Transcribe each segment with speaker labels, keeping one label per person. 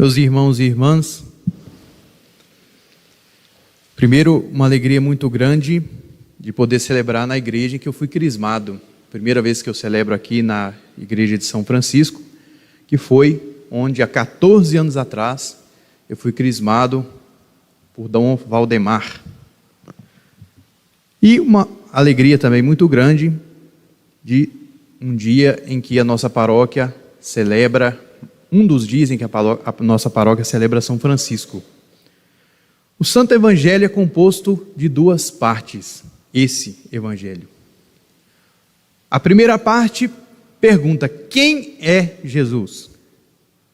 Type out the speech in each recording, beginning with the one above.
Speaker 1: Meus irmãos e irmãs, primeiro, uma alegria muito grande de poder celebrar na igreja em que eu fui crismado. Primeira vez que eu celebro aqui na igreja de São Francisco, que foi onde há 14 anos atrás eu fui crismado por Dom Valdemar. E uma alegria também muito grande de um dia em que a nossa paróquia celebra, um dos dias em que a nossa paróquia celebra São Francisco. O Santo Evangelho é composto de duas partes, esse Evangelho. A primeira parte pergunta: quem é Jesus?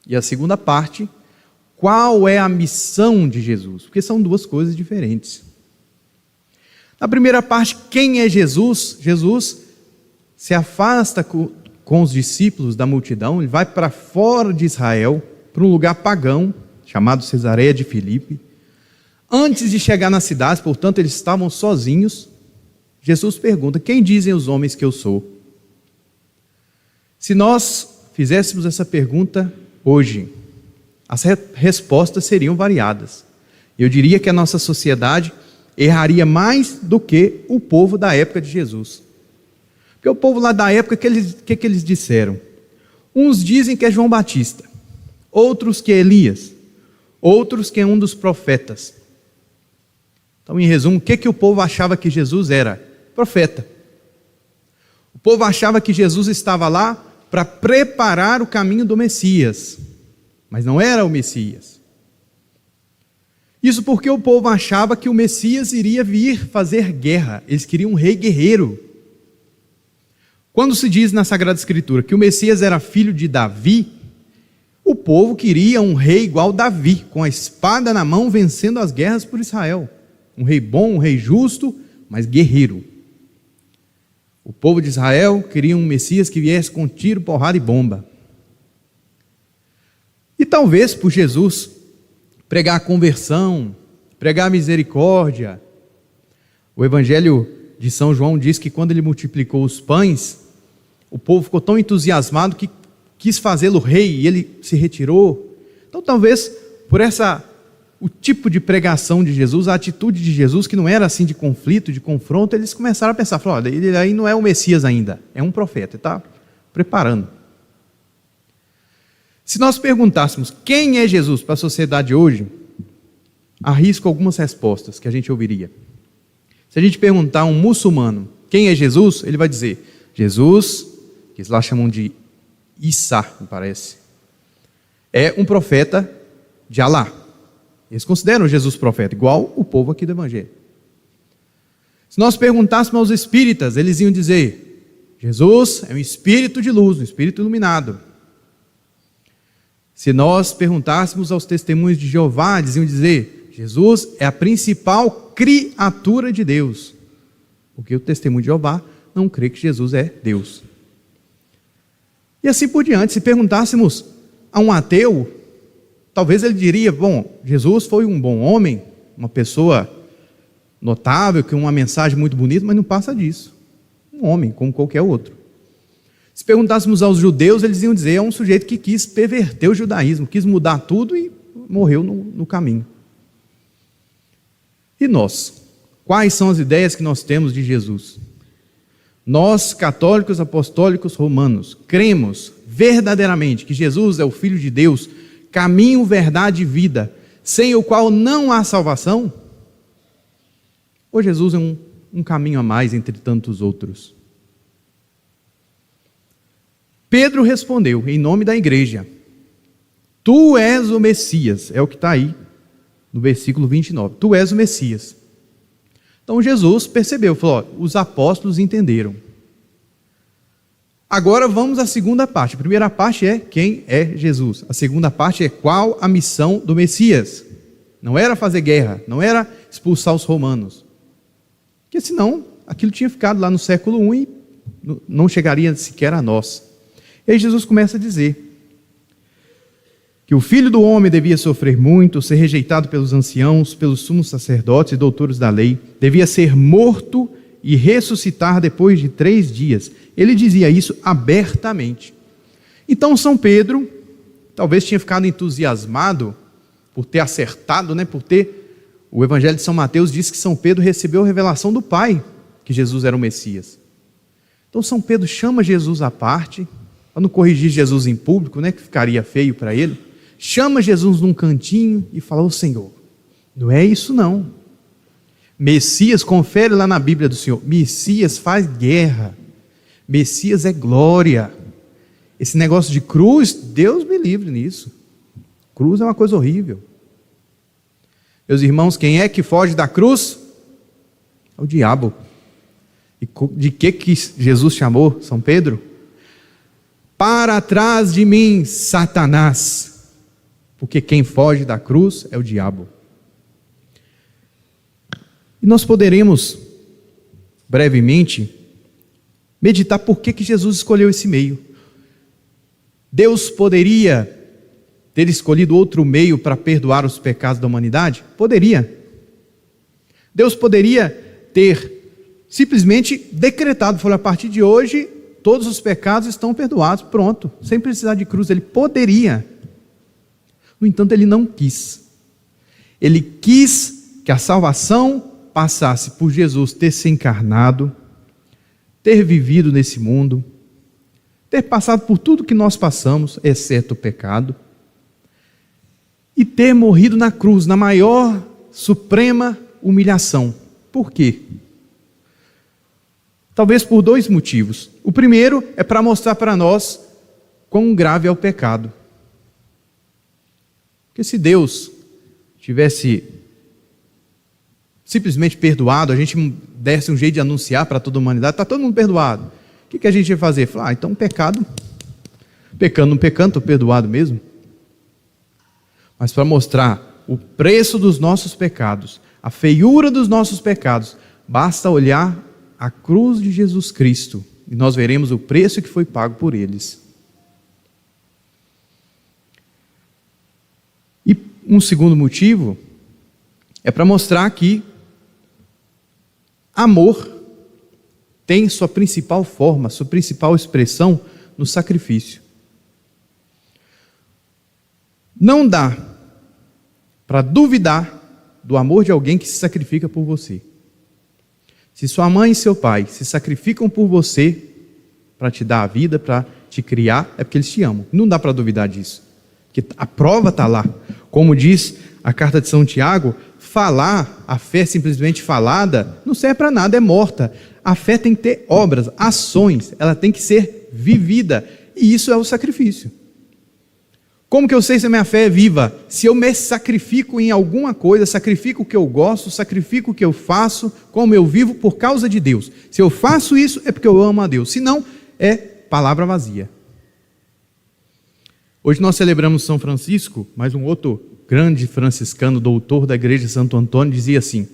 Speaker 1: E a segunda parte, qual é a missão de Jesus? Porque são duas coisas diferentes. Na primeira parte, quem é Jesus? Jesus se afasta com os discípulos da multidão, ele vai para fora de Israel, para um lugar pagão, chamado Cesareia de Filipe. Antes de chegar na cidade, portanto, eles estavam sozinhos. Jesus pergunta: quem dizem os homens que eu sou? Se nós fizéssemos essa pergunta hoje, as respostas seriam variadas. Eu diria que a nossa sociedade erraria mais do que o povo da época de Jesus. Porque o povo lá da época, o que eles disseram? Uns dizem que é João Batista, outros que é Elias, outros que é um dos profetas. Então, em resumo, o que o povo achava que Jesus era? Profeta. O povo achava que Jesus estava lá para preparar o caminho do Messias, mas não era o Messias. Isso porque o povo achava que o Messias iria vir fazer guerra. Eles queriam um rei guerreiro. Quando se diz na Sagrada Escritura que o Messias era filho de Davi, o povo queria um rei igual Davi, com a espada na mão, vencendo as guerras por Israel. Um rei bom, um rei justo, mas guerreiro. O povo de Israel queria um Messias que viesse com tiro, porrada e bomba. E talvez por Jesus pregar a conversão, pregar a misericórdia. O Evangelho de São João diz que quando ele multiplicou os pães, o povo ficou tão entusiasmado que quis fazê-lo rei e ele se retirou. Então talvez por o tipo de pregação de Jesus, a atitude de Jesus, que não era assim de conflito, de confronto, eles começaram a pensar: olha, ele aí não é o Messias ainda, é um profeta, ele está preparando. Se nós perguntássemos quem é Jesus para a sociedade hoje, arrisco algumas respostas que a gente ouviria. Se a gente perguntar a um muçulmano quem é Jesus, ele vai dizer: Jesus, que eles lá chamam de Issa, me parece, é um profeta de Alá. Eles consideram Jesus profeta, igual o povo aqui do Evangelho. Se nós perguntássemos aos espíritas, eles iam dizer: Jesus é um espírito de luz, um espírito iluminado. Se nós perguntássemos aos testemunhos de Jeová, eles iam dizer: Jesus é a principal criatura de Deus. Porque o testemunho de Jeová não crê que Jesus é Deus. E assim por diante. Se perguntássemos a um ateu, talvez ele diria: bom, Jesus foi um bom homem, uma pessoa notável, com uma mensagem muito bonita, mas não passa disso. Um homem, como qualquer outro. Se perguntássemos aos judeus, eles iam dizer: é um sujeito que quis perverter o judaísmo, quis mudar tudo e morreu no caminho. E nós? Quais são as ideias que nós temos de Jesus? Nós, católicos apostólicos romanos, cremos verdadeiramente que Jesus é o Filho de Deus, caminho, verdade e vida, sem o qual não há salvação? Ou Jesus é um caminho a mais entre tantos outros? Pedro respondeu, em nome da igreja: Tu és o Messias. É o que está aí no versículo 29. Tu és o Messias. Então Jesus percebeu, falou: os apóstolos entenderam. Agora vamos à segunda parte. A primeira parte é quem é Jesus. A segunda parte é qual a missão do Messias. Não era fazer guerra, não era expulsar os romanos. Porque senão aquilo tinha ficado lá no século I e não chegaria sequer a nós. E aí Jesus começa a dizer que o Filho do Homem devia sofrer muito, ser rejeitado pelos anciãos, pelos sumos sacerdotes e doutores da lei, devia ser morto e ressuscitar depois de 3 dias. Ele dizia isso abertamente. Então São Pedro talvez tinha ficado entusiasmado por ter acertado, por ter... O Evangelho de São Mateus diz que São Pedro recebeu a revelação do Pai, que Jesus era o Messias. Então São Pedro chama Jesus à parte, para não corrigir Jesus em público, que ficaria feio para ele. Chama Jesus num cantinho e fala: ô Senhor, não é isso não. Messias, confere lá na Bíblia do Senhor, Messias faz guerra, Messias é glória. Esse negócio de cruz, Deus me livre nisso. Cruz é uma coisa horrível. Meus irmãos, quem é que foge da cruz? É o diabo. E de que Jesus chamou São Pedro? Para trás de mim, Satanás. Porque quem foge da cruz é o diabo. E nós poderemos, brevemente, meditar por que Jesus escolheu esse meio. Deus poderia ter escolhido outro meio para perdoar os pecados da humanidade? Poderia. Deus poderia ter simplesmente decretado, falou: a partir de hoje, todos os pecados estão perdoados, pronto, sem precisar de cruz. Ele poderia. No entanto, ele não quis. Ele quis que a salvação passasse por Jesus ter se encarnado, ter vivido nesse mundo, ter passado por tudo que nós passamos, exceto o pecado, e ter morrido na cruz, na maior, suprema humilhação. Por quê? Talvez por dois motivos. O primeiro é para mostrar para nós quão grave é o pecado. Porque se Deus tivesse simplesmente perdoado, a gente desse um jeito de anunciar para toda a humanidade, está todo mundo perdoado. O que a gente ia fazer? Falar: então pecando, não pecando, estou perdoado mesmo. Mas para mostrar o preço dos nossos pecados, a feiura dos nossos pecados, basta olhar a cruz de Jesus Cristo e nós veremos o preço que foi pago por eles. E um segundo motivo é para mostrar que amor tem sua principal forma, sua principal expressão no sacrifício. Não dá para duvidar do amor de alguém que se sacrifica por você. Se sua mãe e seu pai se sacrificam por você para te dar a vida, para te criar, é porque eles te amam. Não dá para duvidar disso. Porque a prova está lá. Como diz a carta de São Tiago, falar, a fé simplesmente falada, não serve para nada, é morta. A fé tem que ter obras, ações, ela tem que ser vivida. E isso é o sacrifício. Como que eu sei se a minha fé é viva? Se eu me sacrifico em alguma coisa, sacrifico o que eu gosto, sacrifico o que eu faço, como eu vivo por causa de Deus. Se eu faço isso, é porque eu amo a Deus. Se não, é palavra vazia. Hoje nós celebramos São Francisco, mas um outro grande franciscano, doutor da igreja de Santo Antônio, dizia assim: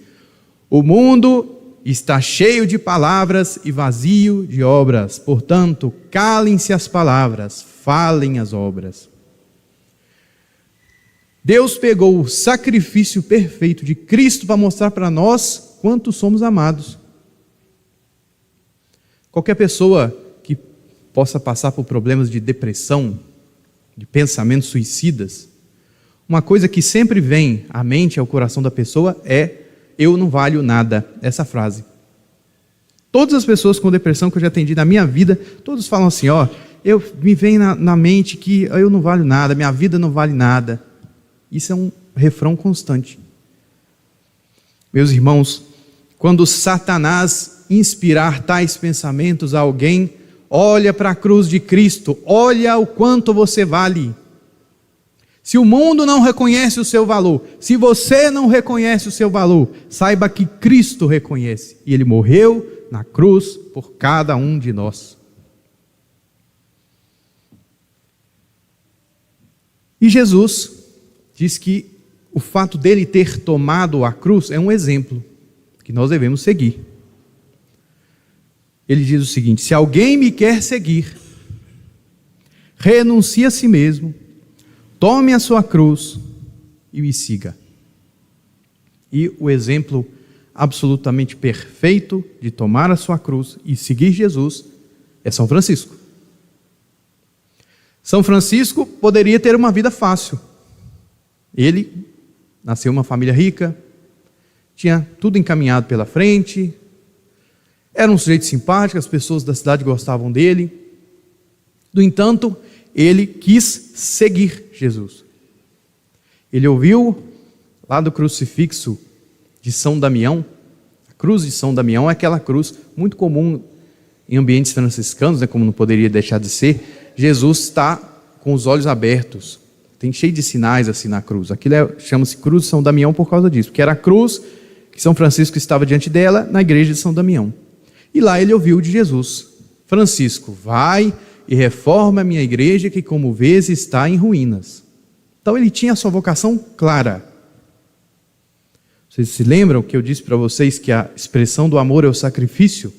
Speaker 1: o mundo está cheio de palavras e vazio de obras, portanto, calem-se as palavras, falem as obras. Deus pegou o sacrifício perfeito de Cristo para mostrar para nós quanto somos amados. Qualquer pessoa que possa passar por problemas de depressão, de pensamentos suicidas, uma coisa que sempre vem à mente, ao coração da pessoa é: eu não valho nada. Essa frase. Todas as pessoas com depressão que eu já atendi na minha vida, todos falam assim: me vem na mente que eu não valho nada, minha vida não vale nada. Isso é um refrão constante. Meus irmãos, quando Satanás inspirar tais pensamentos a alguém, olha para a cruz de Cristo, olha o quanto você vale. Se o mundo não reconhece o seu valor, se você não reconhece o seu valor, saiba que Cristo reconhece. E Ele morreu na cruz por cada um de nós. E Jesus diz que o fato dele ter tomado a cruz é um exemplo que nós devemos seguir. Ele diz o seguinte: se alguém me quer seguir, renuncie a si mesmo, tome a sua cruz e me siga. E o exemplo absolutamente perfeito de tomar a sua cruz e seguir Jesus é São Francisco. São Francisco poderia ter uma vida fácil. Ele nasceu em uma família rica, tinha tudo encaminhado pela frente, era um sujeito simpático, as pessoas da cidade gostavam dele. No entanto, ele quis seguir Jesus. Ele ouviu lá do crucifixo de São Damião. A cruz de São Damião é aquela cruz muito comum em ambientes franciscanos, como não poderia deixar de ser. Jesus está com os olhos abertos, tem cheio de sinais assim na cruz. Aquilo chama-se cruz de São Damião por causa disso, porque era a cruz que São Francisco estava diante dela na igreja de São Damião. E lá ele ouviu de Jesus: Francisco, vai e reforma a minha igreja, que como vês está em ruínas. Então ele tinha a sua vocação clara. Vocês se lembram que eu disse para vocês que a expressão do amor é o sacrifício?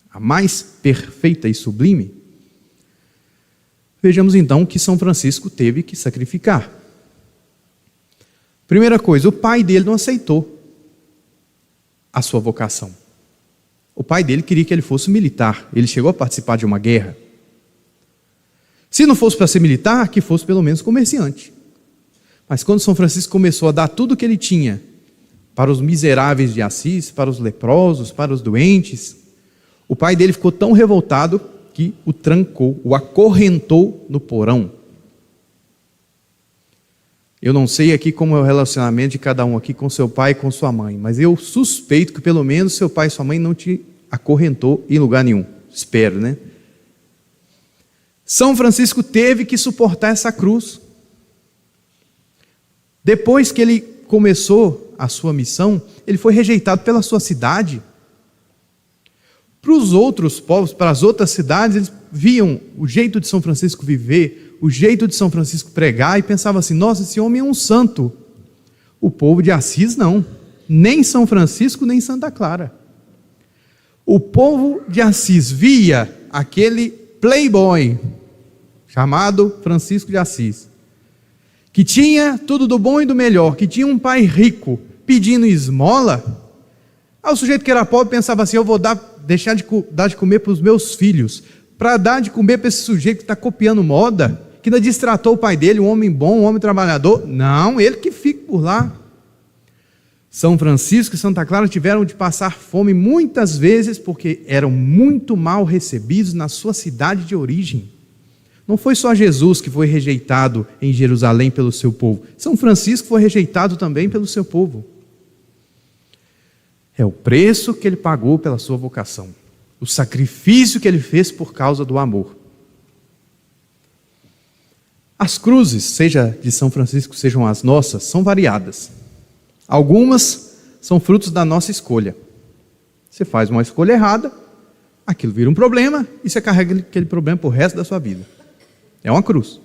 Speaker 1: A mais perfeita e sublime? Vejamos então que São Francisco teve que sacrificar. Primeira coisa, o pai dele não aceitou a sua vocação. O pai dele queria que ele fosse militar. Ele chegou a participar de uma guerra. Se não fosse para ser militar, que fosse pelo menos comerciante. Mas quando São Francisco começou a dar tudo o que ele tinha para os miseráveis de Assis, para os leprosos, para os doentes, o pai dele ficou tão revoltado que o trancou, o acorrentou no porão. Eu não sei aqui como é o relacionamento de cada um aqui com seu pai e com sua mãe, mas eu suspeito que pelo menos seu pai e sua mãe não te acorrentou em lugar nenhum. Espero, né? São Francisco teve que suportar essa cruz. Depois que ele começou a sua missão, ele foi rejeitado pela sua cidade. Para os outros povos, para as outras cidades, eles viam o jeito de São Francisco viver, o jeito de São Francisco pregar, e pensavam assim: nossa, esse homem é um santo. O povo de Assis não, nem São Francisco, nem Santa Clara. O povo de Assis via aquele playboy chamado Francisco de Assis, que tinha tudo do bom e do melhor, que tinha um pai rico pedindo esmola. O sujeito que era pobre pensava assim: eu vou deixar de dar de comer para os meus filhos, para dar de comer para esse sujeito que está copiando moda, que ainda distratou o pai dele, um homem bom, um homem trabalhador. Não, ele que fica por lá. São Francisco e Santa Clara tiveram de passar fome muitas vezes, porque eram muito mal recebidos na sua cidade de origem. Não foi só Jesus que foi rejeitado em Jerusalém pelo seu povo. São Francisco foi rejeitado também pelo seu povo. É o preço que ele pagou pela sua vocação, o sacrifício que ele fez por causa do amor. As cruzes, seja de São Francisco, sejam as nossas, são variadas. Algumas são frutos da nossa escolha. Você faz uma escolha errada, aquilo vira um problema e você carrega aquele problema por resto da sua vida. É uma cruz.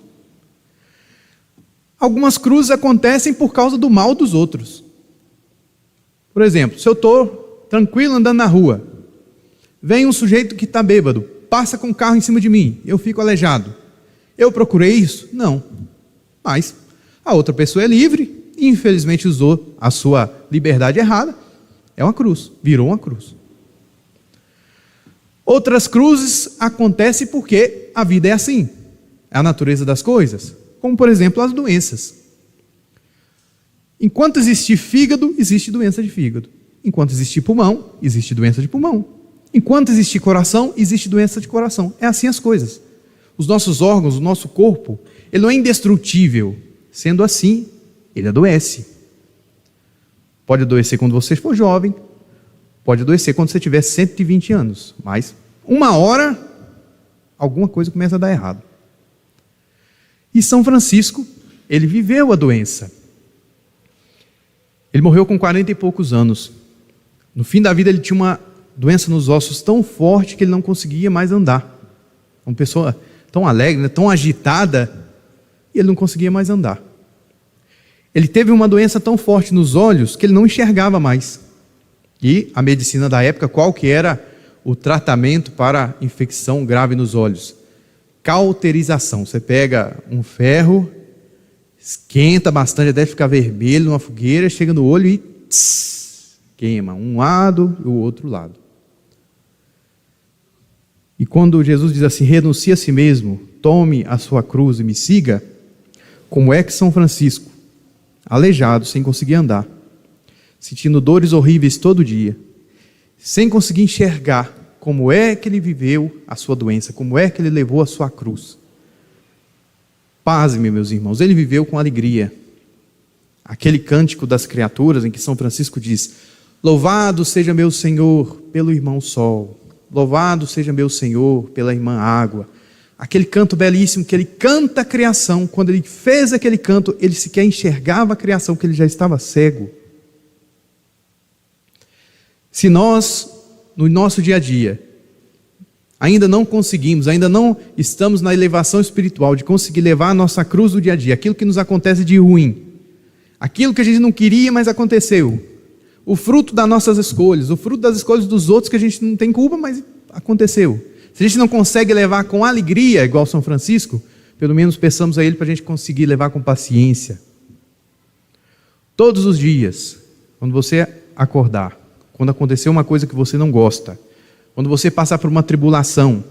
Speaker 1: Algumas cruzes acontecem por causa do mal dos outros. Por exemplo, se eu estou tranquilo andando na rua, vem um sujeito que está bêbado, passa com o carro em cima de mim, eu fico aleijado. Eu procurei isso? Não. Mas a outra pessoa é livre e infelizmente usou a sua liberdade errada. É uma cruz, virou uma cruz. Outras cruzes acontecem porque a vida é assim, é a natureza das coisas, como por exemplo as doenças. Enquanto existir fígado, existe doença de fígado. Enquanto existir pulmão, existe doença de pulmão. Enquanto existir coração, existe doença de coração. É assim as coisas. Os nossos órgãos, o nosso corpo, ele não é indestrutível. Sendo assim, ele adoece. Pode adoecer quando você for jovem, pode adoecer quando você tiver 120 anos. Mas uma hora, alguma coisa começa a dar errado. E São Francisco, ele viveu a doença. Ele morreu com 40 e poucos anos. No fim da vida ele tinha uma doença nos ossos tão forte que ele não conseguia mais andar. Uma pessoa tão alegre, tão agitada, e ele não conseguia mais andar. Ele teve uma doença tão forte nos olhos que ele não enxergava mais. E a medicina da época, qual que era o tratamento para infecção grave nos olhos? Cauterização. Você pega um ferro, esquenta bastante até ficar vermelho numa fogueira, chega no olho e queima um lado e o outro lado. E quando Jesus diz assim, renuncia a si mesmo, tome a sua cruz e me siga, como é que São Francisco, aleijado, sem conseguir andar, sentindo dores horríveis todo dia, sem conseguir enxergar como é que ele viveu a sua doença, como é que ele levou a sua cruz. Pasme, meus irmãos, ele viveu com alegria. Aquele cântico das criaturas em que São Francisco diz: louvado seja meu Senhor pelo irmão Sol, louvado seja meu Senhor pela irmã Água. Aquele canto belíssimo que ele canta a criação. Quando ele fez aquele canto, ele sequer enxergava a criação, porque ele já estava cego. Se nós, no nosso dia a dia, ainda não conseguimos, ainda não estamos na elevação espiritual de conseguir levar a nossa cruz do dia a dia, aquilo que nos acontece de ruim, aquilo que a gente não queria, mas aconteceu, o fruto das nossas escolhas, o fruto das escolhas dos outros que a gente não tem culpa, mas aconteceu. Se a gente não consegue levar com alegria, igual São Francisco, pelo menos peçamos a Ele para a gente conseguir levar com paciência. Todos os dias, quando você acordar, quando acontecer uma coisa que você não gosta, quando você passar por uma tribulação,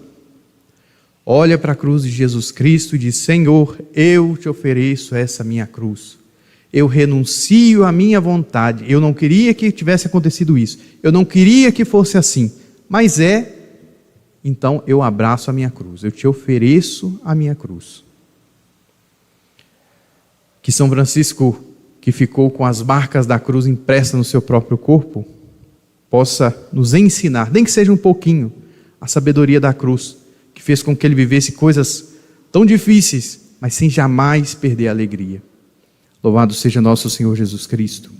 Speaker 1: olha para a cruz de Jesus Cristo e diz: Senhor, eu te ofereço essa minha cruz. Eu renuncio à minha vontade. Eu não queria que tivesse acontecido isso. Eu não queria que fosse assim. Mas então eu abraço a minha cruz. Eu te ofereço a minha cruz. Que São Francisco, que ficou com as marcas da cruz impressas no seu próprio corpo, possa nos ensinar, nem que seja um pouquinho, a sabedoria da cruz, que fez com que ele vivesse coisas tão difíceis, mas sem jamais perder a alegria. Louvado seja nosso Senhor Jesus Cristo.